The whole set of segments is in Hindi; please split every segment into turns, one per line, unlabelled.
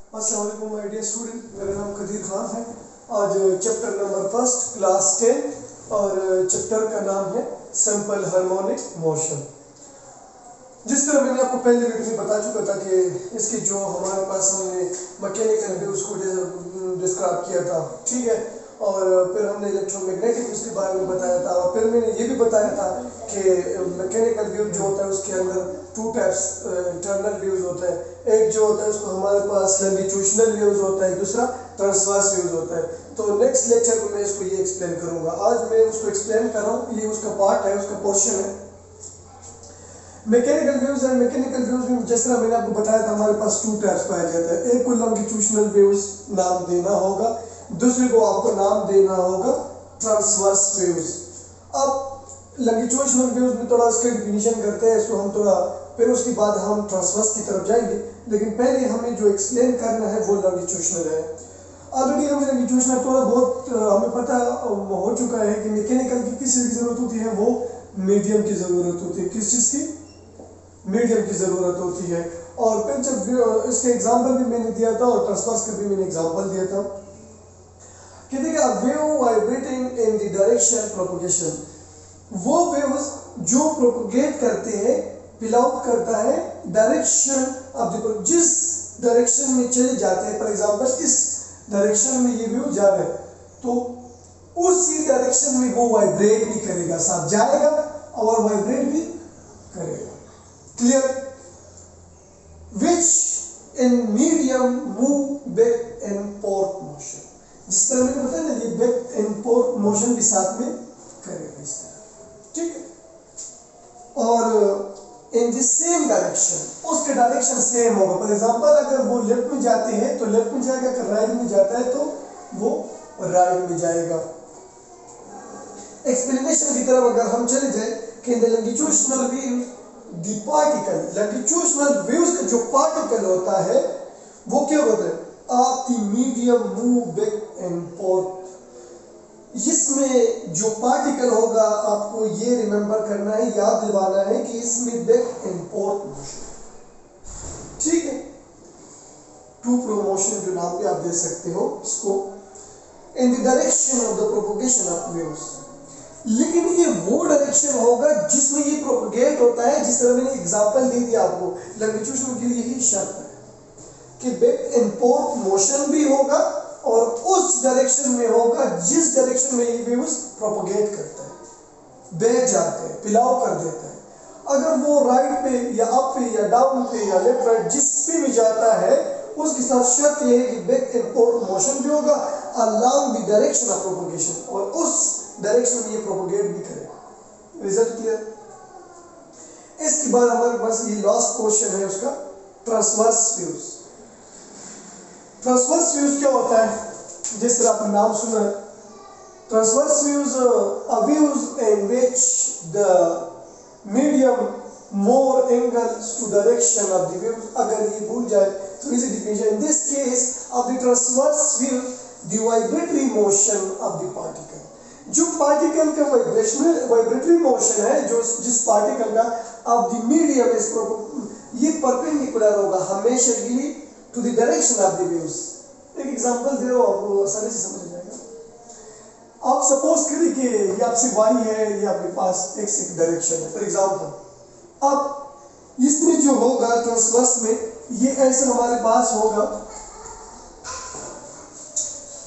अस्सलाम वालेकुम माय डियर स्टूडेंट, मेरा नाम कदीर खान है। आज चैप्टर नंबर फर्स्ट क्लास 10 और चैप्टर का नाम है सिंपल हार्मोनिक मोशन। जिस तरह मैंने आपको पहले वीडियो में बता चुका था कि इसके जो हमारे पास हमने मैकेनिकल वेव्स को डिस्क्राइब किया था, ठीक है, और फिर हमने इलेक्ट्रोमैग्नेटिक उसके बारे में बताया था, और फिर मैंने ये भी बताया था कि मैकेनिकल वेव जो होता है उसके अंदर टू टाइप्स इंटरनल वेव्स होता है। एक जो होता है उसको हमारे पास लॉन्गिट्यूडिनल वेव्स होता है, दूसरा ट्रांसवर्स वेव्स होता है। तो नेक्स्ट लेक्चर में मैं इसको ये एक्सप्लेन करूंगा। आज मैं उसको एक्सप्लेन कर रहा हूँ, ये उसका पार्ट है, उसका पोर्शन है। Mechanical waves and mechanical waves में जिस तरह मैंने आपको बताया था हमारे पास टू टाइप्स पाए जाते हैं। एक को लॉन्गिट्यूडिनल वेव्स नाम देना होगा, दूसरे को आपको नाम देना होगा ट्रांसवर्स वेव्स। अब लॉन्गिट्यूडिनल वेव्स में थोड़ा इसका डिफिनीशन करते हैं, इसको हम थोड़ा, फिर उसके बाद हम ट्रांसवर्स की तरफ जाएंगे, लेकिन पहले हमें जो एक्सप्लेन करना है वो लॉन्गिट्यूडिनल है। ऑलरेडी हमें लॉन्गिट्यूडिनल थोड़ा बहुत हमें पता हो चुका है कि मैकेनिकल की किस चीज़ की ज़रूरत होती है, वो मीडियम की ज़रूरत होती है। किस चीज़ की? मीडियम की ज़रूरत होती है। और फिर जब इसके एग्जांपल भी मैंने दिया था और ट्रांसवर्स का भी मैंने एग्जांपल दिया था कि देखिए, a wave vibrating in the direction propagation, वो वेव्स जो प्रोपगेट करते हैं, पिल आउट करता है डायरेक्शन ऑफ द, जिस डायरेक्शन में चले जाते हैं। फॉर एग्जांपल इस डायरेक्शन में ये वेव जा रहा है तो उसी डायरेक्शन में वो वाइब्रेट भी करेगा, साथ जाएगा और वाइब्रेट भी करेगा। Clear? Which in medium move back and forth motion. जिस तरह मैंने बताया ना, ये back and forth motion भी साथ में करेगा इस तरह, ठीक है। और in the same direction, उसका डायरेक्शन सेम होगा। फॉर एग्जाम्पल अगर वो लेफ्ट में जाते हैं तो लेफ्ट में जाएगा, अगर राइट में जाता है तो वो राइट में जाएगा। एक्सप्लेनेशन की तरफ अगर हम चले जाए कि in the longitudinal waves the particle, longitudinal waves का जो पार्टिकल होता है वो क्या होता है? Of the medium move back and fourth. इसमें जो पार्टिकल होगा आपको ये रिमेंबर करना है, याद दिलवाना है कि इसमें बैक एंड फोर्थ मोशन, ठीक है। टू प्रोमोशन जो नाम भी आप दे सकते हो इसको, in the direction of the propagation of waves. लेकिन ये वो डायरेक्शन होगा जिसमें ये प्रोपगेट होता है। जिस तरह मैंने एग्जांपल दे दिया आपको, लॉन्गिट्यूडिनल के लिए यही शर्त है कि बैक एंड फोर्थ मोशन भी होगा और उस डायरेक्शन में होगा जिस डायरेक्शन में ये वेव्स प्रोपगेट करता है, बैक जाते हैं, पिलाव कर देता है। अगर वो राइट पे या अप पे या डाउन पे या लेफ्ट राइट जिस पे भी जाता है, उसके साथ शर्त यह है कि बैक एंड फोर्थ मोशन भी होगा along the direction of propagation, और उस डायरेक्शन में ये प्रोपगेट भी करेगा। Result clear? इसके बाद हमारे पास ये लास्ट क्वेश्चन है उसका, ट्रांसवर्स वेव्स। ट्रांसवर्स वेव्स क्या होता है? जिस तरह आपने नाम सुना है, transverse waves are waves in which the medium more angles to direction of the waves. अगर ये भूल जाए तो easy definition, in this case of the transverse wave the vibratory motion of the particle. जो पार्टिकल का वाइब्रेटरी मोशन है, जो जिस पार्टिकल का ऑफ द मीडियम इज, ये परपेंडिकुलर होगा हमेशा के लिए to the direction of the waves. एक एग्जांपल दे रहा हूं, आपको आसानी से समझ जाएगा। आप सपोज करिए कि ये आपसे वाई है, ये आपके पास एक्स डायरेक्शन है। फॉर एग्जांपल अब इसमें जो होगा ट्रांसवर्स में, ये ऐसे हमारे पास होगा।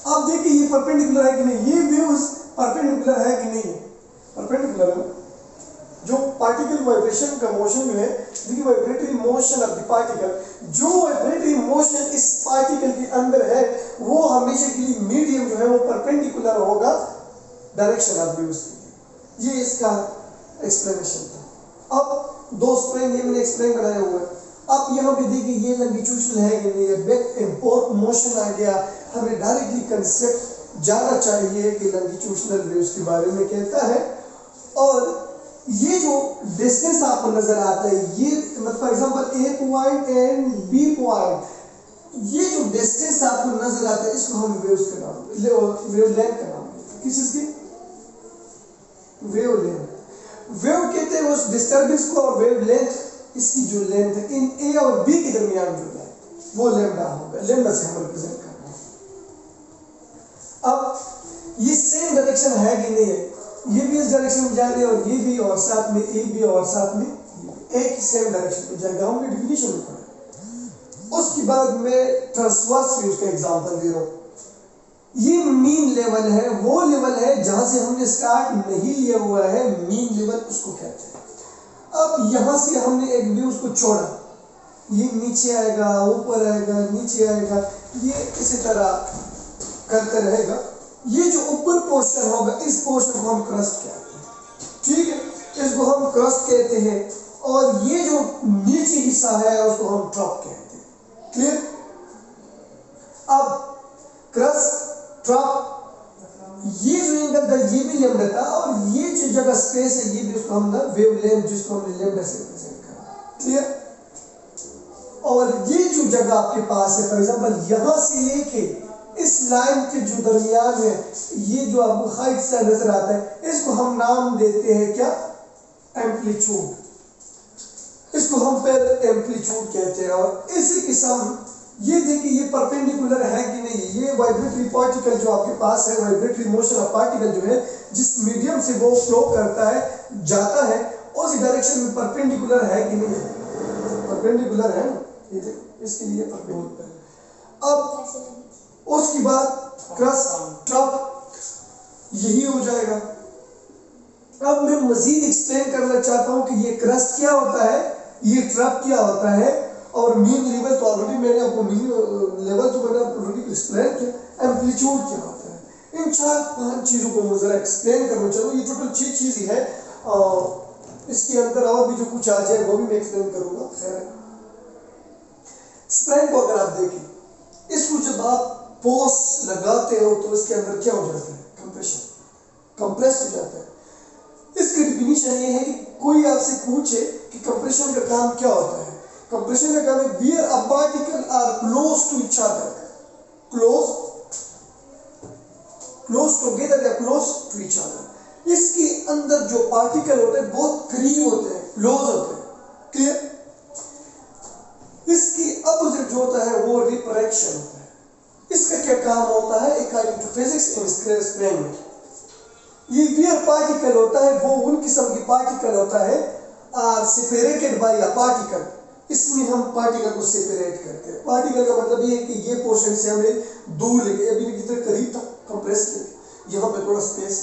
अब देखिए ये परपेंडिकुलर है कि नहीं, ये वेव्स परपेंडिकुलर है कि नहीं? परपेंडिकुलर है। जो पार्टिकल वाइब्रेशन का मोशन जो है, देखिए vibratory motion of the particle, जो वाइब्रेटरी मोशन इस पार्टिकल के अंदर है वो हमेशा के लिए मीडियम जो है वो परपेंडिकुलर होगा डायरेक्शन ऑफ वेव्स की। ये इसका एक्सप्लेनेशन था। अब दो स्प्रिंग ये मैंने एक्सप्लेन बनाया हुआ है। अब यहाँ पे देखिए ये लॉन्गिट्यूडिनल है कि नहीं, बैक एंड फोर्थ मोशन आ गया। हमें डायरेक्टली कंसेप्ट जाना चाहिए कि लॉन्गिट्यूडिनल वेव्स के बारे में कहता है। और ये जो डिस्टेंस आपको नजर आता है, ये मतलब for example A point and B point, ये जो डिस्टेंस आपको नजर आता है इसको हम वेव्स का नाम, वेवलेंथ का नाम देते हैं। किस चीज की? वेवलेंथ। वेव कहते हैं उस डिस्टर्बेंस को, और वेवलेंथ इसकी जो लेंथ है इन ए और बी के दरमियान जो है। वो लेमडा होगा, लेमडा से हम रिप्रेजेंट करना है। अब ये सेम डायरेक्शन है कि नहीं है, ये भी इस डायरेक्शन में जा रहे हैं और ये भी, और साथ में ए भी, और साथ में एक ही सेम डायरेक्शन में जाएगा, हमने डिफिनेशन में पढ़ा। उसके बाद मैं ट्रांसवर्स व्यूज का एग्जांपल दे रहा हूँ। ये मीन लेवल है, वो लेवल है जहां से हमने स्टार्ट नहीं लिया हुआ है, मीन लेवल उसको कहते हैं। अब यहां से हमने एक व्यूज को छोड़ा, ये नीचे आएगा, ऊपर आएगा, नीचे आएगा, ये इसी तरह करते रहेगा। ये जो ऊपर पोर्शन होगा, इस पोर्शन को हम क्रस्ट कहते हैं, ठीक है, इसको हम क्रस्ट कहते हैं। और ये जो नीचे हिस्सा है उसको हम ट्रप कहते हैं। क्लियर? अब क्रस्ट, ट्रप, ये जो एंगल था ये भी लेमडा था, और ये जो जगह स्पेस है ये भी उसको हम वेवलेंथ, जिसको हमने लेमडा से रिप्रेजेंट करा। क्लियर? और ये जो जगह आपके पास है, फॉर एग्जांपल यहां से लेके इस लाइन के जो दरमियान है, ये जो आपको हाइट सा नजर आता है, इसको हम नाम देते हैं क्या? एम्पलीट्यूड। इसको हम फिर एम्पलीट्यूड कहते हैं। और इसी किस्म ये देखिए, ये परपेंडिकुलर है कि नहीं, ये वाइब्रेटरी पार्टिकल जो आपके पास है, वाइब्रेटरी मोशन ऑफ पार्टिकल जो है, जिस मीडियम से वो फ्लो करता है, जाता है, उस डायरेक्शन में परपेंडिकुलर है कि नहीं है? परपेंडिकुलर है ना, ये देखो, इसके लिए परपेंडिकुलर है। अब उसके बाद क्रस्ट, ट्रप, यही हो जाएगा। अब मैं मजीद एक्सप्लेन करना चाहता हूं कि ये क्रस्ट क्या होता है, ये ट्रप क्या होता है, और मीन लेवल तो ऑलरेडी मैंने आपको, मीन लेवल तो मैंने आपको ऑलरेडी एक्सप्लेन किया। एम्पलीट्यूड क्या होता है, इन 4-5 चीजों को मैं जरा एक्सप्लेन करना चाहता हूँ। ये टोटल 6 चीज ही है, इसके अंदर और भी जो कुछ आ जाए वो भी मैं एक्सप्लेन करूंगा। खैर, स्प्रिंग को अगर आप देखें, इसको जब आप फोर्स लगाते हो तो इसके अंदर क्या हो जाता है? कंप्रेशन, कंप्रेस हो जाता है। इसकी डिफिनीशन ये है कि कोई आपसे पूछे कि कंप्रेशन का काम क्या होता है, कंप्रेशन का काम है where a particle are close to each other, close together या क्लोज टू ईच अदर। इसके अंदर जो पार्टिकल होते हैं बहुत करीब होते हैं, क्लोज होते हैं। क्लियर? इसकी अपोजिट जो होता है वो रिफ्रैक्शन होता है। इसका क्या काम होता है? According to physics in spring में ये वेयर पार्टिकल होता है, वो उन किस्म की पार्टिकल होता है are separated by a particle. इसमें हम पार्टिकल को सेपरेट करते हैं। पार्टिकल का मतलब ये है कि ये पोर्शन से हमें दूर लेके, अभी कितने करीब था, कंप्रेस लेके, यहाँ पे थोड़ा स्पेस।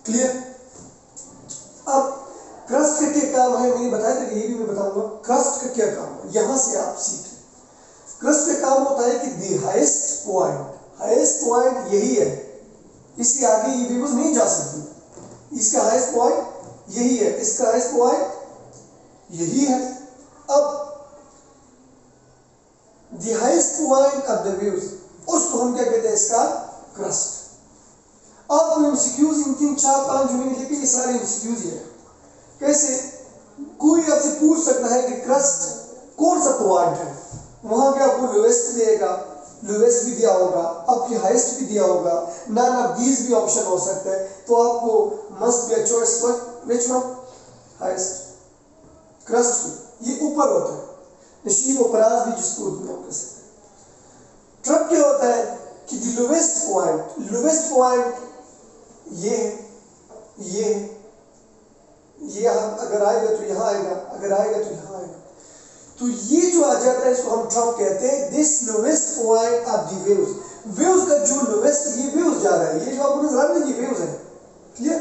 क्लियर? अब क्रस्ट का क्या काम है मैंने बताया था, ये भी मैं बताऊंगा क्रस्ट का क्या काम है, यहां से आप सीख। क्रस्ट का काम होता है कि दी हाईएस्ट पॉइंट यही है, इसके आगे ये वेव्स नहीं जा सकती। इसका हाईएस्ट पॉइंट यही है, इसका हाईएस्ट पॉइंट यही है। अब the highest point of the waves, उसको हम क्या कहते हैं? इसका क्रस्ट। आपको एमसीक्यूज इन 3-4-5 जो मैंने लिखे, ये सारे एमसीक्यूज है। कैसे? कोई आपसे पूछ सकता है कि क्रस्ट कौन सा पॉइंट है, वहां के आपको लोवेस्ट देगा, लोवेस्ट भी दिया होगा, आपकी हाईएस्ट भी दिया होगा, नन ऑफ दीज भी ऑप्शन हो सकता है। तो आपको must be a choice for which one? Highest. Crust की ये ऊपर होता है, नशीब और फराज भी जिसको उर्दू में कह सकते हैं। ट्रप क्या होता है कि द लोवेस्ट पॉइंट ये अगर आएगा तो यहाँ आएगा, अगर आएगा तो यहाँ आएगा। तो ये जो आ जाता है इसको हम ट्रप कहते हैं। This lowest point of the waves का जो लोवेस्ट, ये वेव्स जा रहा है, ये जो आपको नजर आ रहा है ये वेव्स है। क्लियर?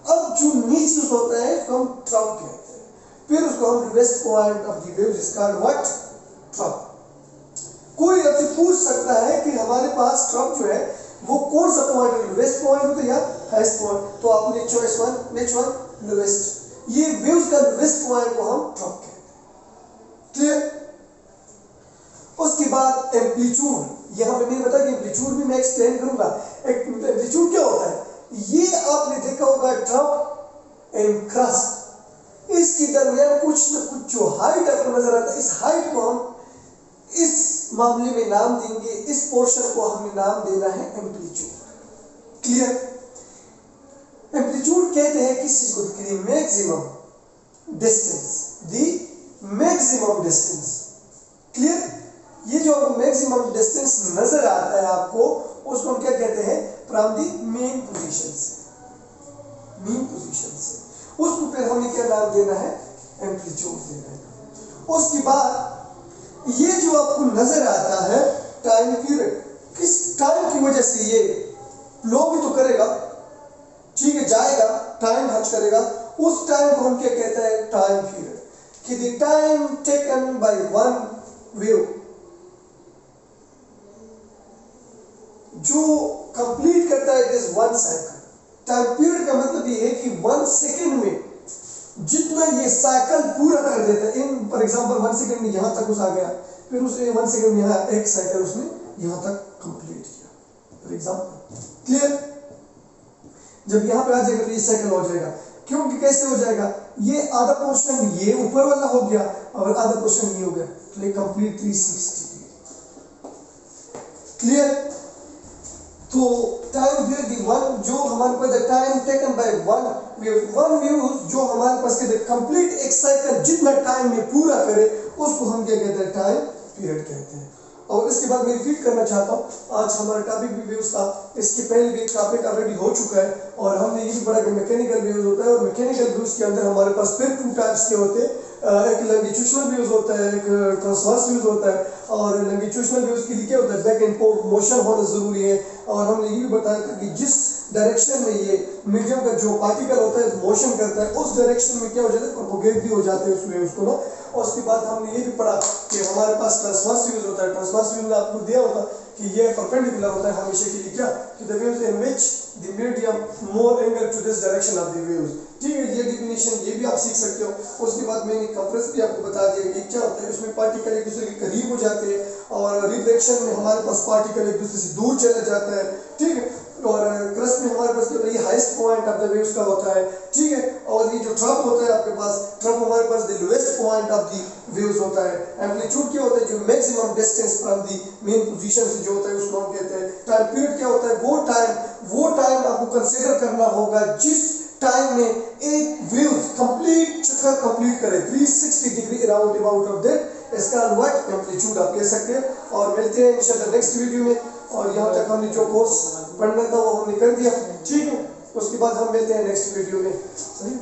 अब जो नीचे होता है इसको हम ट्रप कहते हैं। फिर उसको हम lowest point of the waves is called what? Trough. कोई आपसे पूछ सकता है कि हमारे पास ट्रप जो है वो कौन सा पॉइंट है, लोवेस्ट पॉइंट होता है या हाईएस्ट पॉइंट? तो आपने choice one, which one? Lowest. ये वेव्स का लोवेस्ट पॉइंट को हम ट्रप कहते हैं। क्लियर? उसके बाद एम्पलीट्यूड, यहां पे मैंने बताया कि एम्पलीट्यूड भी मैं एक्सप्लेन करूंगा। एम्पलीट्यूड क्या होता है? ये आपने देखा होगा ट्रप एंड क्रस्ट, इसके दरमियान कुछ न कुछ जो हाइट आपको नजर आता है, इस हाइट को हम इस मामले में नाम देंगे, इस पोर्शन को हमें नाम देना है एम्पलीट्यूड। क्लियर? एम्पलीट्यूड कहते हैं किसी को कि maximum distance, the maximum distance. Clear? ये जो मैक्सिमम डिस्टेंस नजर आता है आपको, उसको हम क्या कहते हैं, फ्रॉम दी मेन पोजीशन से, मेन पोजीशन से। उसको फिर हमें क्या नाम देना है, एम्पलीट्यूड देना है। उसके बाद ये जो आपको नजर आता है टाइम पीरियड, किस टाइम की वजह से ये फ्लो भी तो करेगा, ठीक है, जाएगा, टाइम खर्च करेगा, उस टाइम को हम क्या कहते हैं, टाइम पीरियड। कि the time taken by one wave, जो कंप्लीट करता है, it is one cycle. Time period का मतलब ये है कि 1 सेकेंड में जितना ये साइकिल पूरा कर देता है, इन फॉर एग्जांपल 1 सेकेंड में यहां तक उस आ गया, फिर उस 1 सेकेंड में यहाँ एक साइकिल उसने यहां तक कंप्लीट किया, फॉर एग्जांपल। क्लियर? जब यहां पे आ जाएगा तो ये साइकिल हो जाएगा, क्योंकि कैसे हो जाएगा, ये आधा पोर्शन ये ऊपर वाला हो गया और आधा पोर्शन ये हो गया, तो ये कंप्लीट 360 डिग्री। क्लियर? तो टाइम पीरियड वन, जो हमारे पास time taken by one view, जो हमारे पास के कंप्लीट एक साइकिल जितना टाइम में पूरा करे, उसको हम क्या कहते हैं, टाइम पीरियड कहते हैं। और इसके बाद मैं रिपीट करना चाहता हूँ, आज हमारा टॉपिक भी व्यूज था, इसके पहले भी एक टॉपिक ऑलरेडी हो चुका है, और हमने ये भी पढ़ा कि मैकेनिकल व्यूज होता है, और मैकेनिकल व्यूज के अंदर हमारे पास फिर 2 टाइप्स के होते हैं, एक लॉन्गिट्यूडनल व्यूज होता है, एक ट्रांसवर्स व्यूज होता है। और लॉन्गिट्यूडनल व्यूज के लिए क्या होता है, बैक एंड फोर्थ मोशन होना जरूरी है, और हमने ये भी बताया था कि जिस डायरेक्शन में ये मीडियम का जो पार्टिकल होता है मोशन करता है, उस डायरेक्शन में क्या हो जाता है, प्रोपोगेट भी हो जाते हैं उसमें उसको ना। और उसके बाद हमने ये भी पढ़ा कि हमारे पास ट्रांसवर्स व्यूज होता है। ट्रांसवर्स व्यूज में आपको दिया होता कि ये परपेंडिकुलर होता है हमेशा के लिए, क्या कि the waves in which the medium more angle to this direction of the waves. ठीक है, ये डिफिनेशन ये भी आप सीख सकते हो। उसके बाद मैंने कंप्रेस भी आपको बता दिया कि क्या होता है, इसमें पार्टिकल एक दूसरे के करीब हो जाते हैं, और रिफ्लेक्शन में हमारे पास पार्टिकल एक दूसरे से दूर चला जाता है। ठीक है, और क्रस्ट में हमारे पास क्या होता है, ये highest point of the waves का होता है। ठीक है, और ये जो ट्रफ होता है आपके पास, ट्रफ हमारे पास the lowest point of the waves होता है। एम्पलीट्यूड क्या होता है, जो maximum distance from the mean position से जो होता है उसको हम कहते हैं। टाइम पीरियड क्या होता है, वो टाइम आपको कंसीडर करना होगा जिस टाइम में एक वेव कंप्लीट चक्कर कंप्लीट करे, 360 degree around about of that, इसका व्हाट एम्पलीट्यूड आप कह सकते हैं। और मिलते हैं इंशाल्लाह नेक्स्ट वीडियो में। और यहाँ तक हमने जो कोर्स पढ़ना था वो हमने कर दिया। ठीक है, उसके बाद हम मिलते हैं नेक्स्ट वीडियो में। सही।